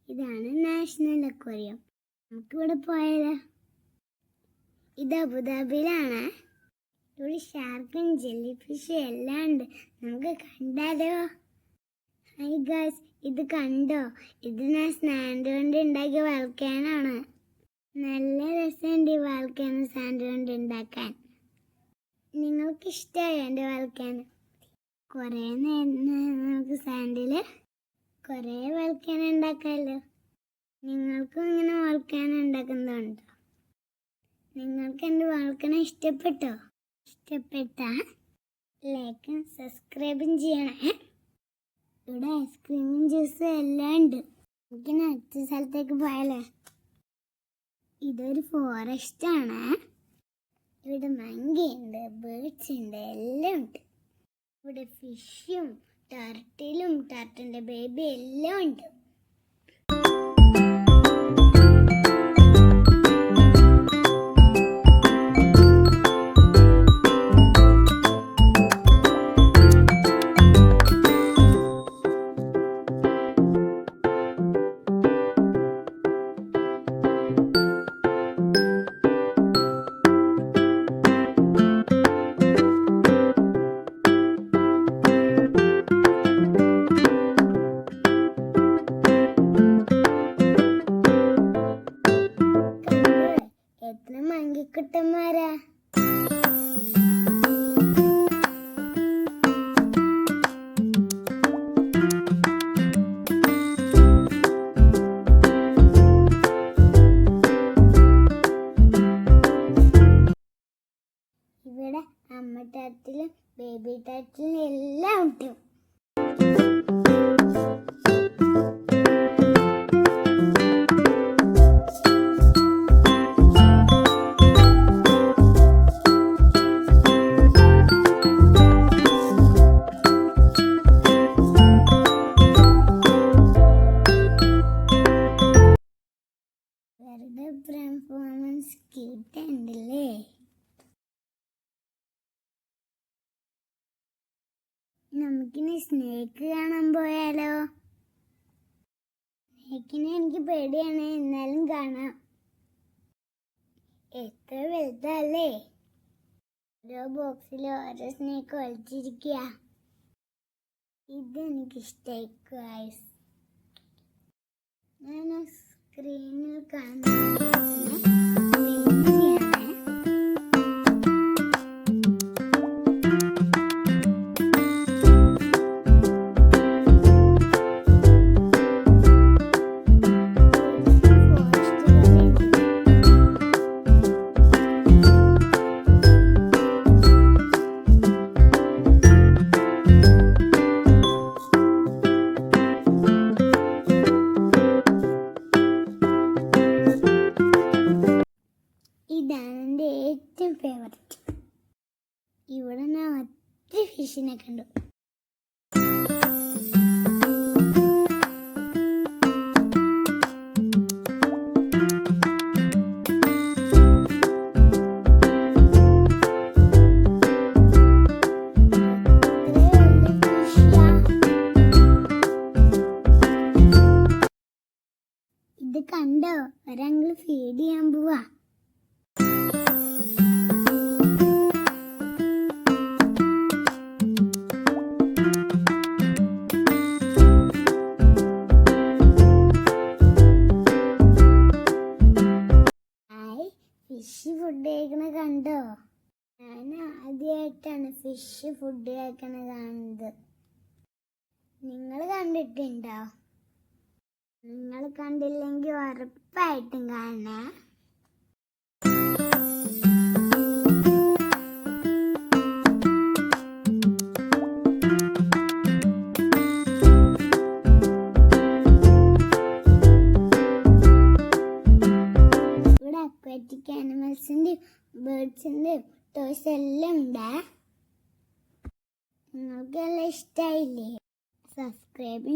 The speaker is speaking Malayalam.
ഇതാണ് നാഷണൽ അക്വേറിയം. നമുക്കിവിടെ പോയാലോ? ഇത് അബുദാബിയിലാണ്. ഇവിടെ ഷാർക്കും ജെല്ലി ഫിഷും എല്ലാം ഉണ്ട്. നമുക്ക് കണ്ടാലോ? ഹായ് ഗായ്സ്, ഇത് കണ്ടോ? ഇത് ഞാൻ സാൻഡ് കൊണ്ട് ഉണ്ടാക്കിയ വൾക്കാനാണ്. നല്ല രസമുണ്ട് ഈ വൾക്കാന സാൻഡ് കൊണ്ട് ഉണ്ടാക്കാൻ. നിങ്ങൾക്ക് ഇഷ്ടമായോ എൻ്റെ വൾക്കാന? കുറേ നമുക്ക് സാൻഡിൽ കുറേ വൾക്കാന ഉണ്ടാക്കാമല്ലോ. നിങ്ങൾക്കും ഇങ്ങനെ വൾക്കാന ഉണ്ടാക്കുന്നതുണ്ടോ? നിങ്ങൾക്ക് എൻ്റെ വൾക്കാന ഇഷ്ടപ്പെട്ടോ? ഇഷ്ടപ്പെട്ടാൽ ലൈക്കും സബ്സ്ക്രൈബും ചെയ്യണേ. ഇവിടെ ഐസ്ക്രീമും ജ്യൂസും എല്ലാം ഉണ്ട്. നമുക്ക് അടുത്ത സ്ഥലത്തേക്ക് പോയാലേ? ഇതൊരു ഫോറസ്റ്റ് ആണ്. ഇവിടെ മങ്കയുണ്ട്, ബേർഡ്സ് ഉണ്ട്, എല്ലാം ഉണ്ട്. ഇവിടെ ഫിഷും ടർട്ടിലും ടർട്ടിൻ്റെ ബേബി എല്ലാം ഉണ്ട്. എത്ര മങ്കിക്കുട്ടന്മാരാ! ഇവിടെ അമ്മ ടർട്ടിലും ബേബി ടർട്ടിലും എല്ലാം ഉണ്ട്. പെർഫോമൻസ് കിട്ടുണ്ടല്ലേ. നമുക്കിനി സ്നേക്ക് കാണാൻ പോയാലോ? സ്നേക്കിനെ എനിക്ക് പേടിയാണ്, എന്നാലും കാണാം. എത്ര വലുതല്ലേ! ഓരോ ബോക്സിൽ ഓരോ സ്നേക്ക് ഒളിച്ചിരിക്കുക. ഇതെനിക്കിഷ്ടായി ഗൈസ്. ഞാൻ സ്ക്രീനിൽ കാണുന്ന ഇതാണ് എൻ്റെ ഏറ്റവും ഫേവററ്റ്. ഇവിടെ ഞാൻ ഒത്തിരി ഫിഷിനെ കണ്ടു. ഇത് കണ്ടോ? ഒരങ്കിൾ ഫീഡ് ചെയ്യാൻ പോവാ. ഫിഷ് ഫുഡ് കഴിക്കണ കണ്ടോ? ഞാൻ ആദ്യമായിട്ടാണ് ഫിഷ് ഫുഡ് കഴിക്കണ കാണുന്നത്. നിങ്ങൾ കണ്ടിട്ടുണ്ടോ? നിങ്ങൾ കണ്ടില്ലെങ്കിൽ ഉറപ്പായിട്ടും കാണണേ. അക്വാറ്റിക് ആനിമൽസിൻ്റെയും ബേർഡ്സിൻ്റെയും ടോയ്സ് എല്ലാം ഉണ്ട്. നിങ്ങൾക്ക് എല്ലാം ഇഷ്ടമായില്ലേ? സബ്സ്ക്രൈബ്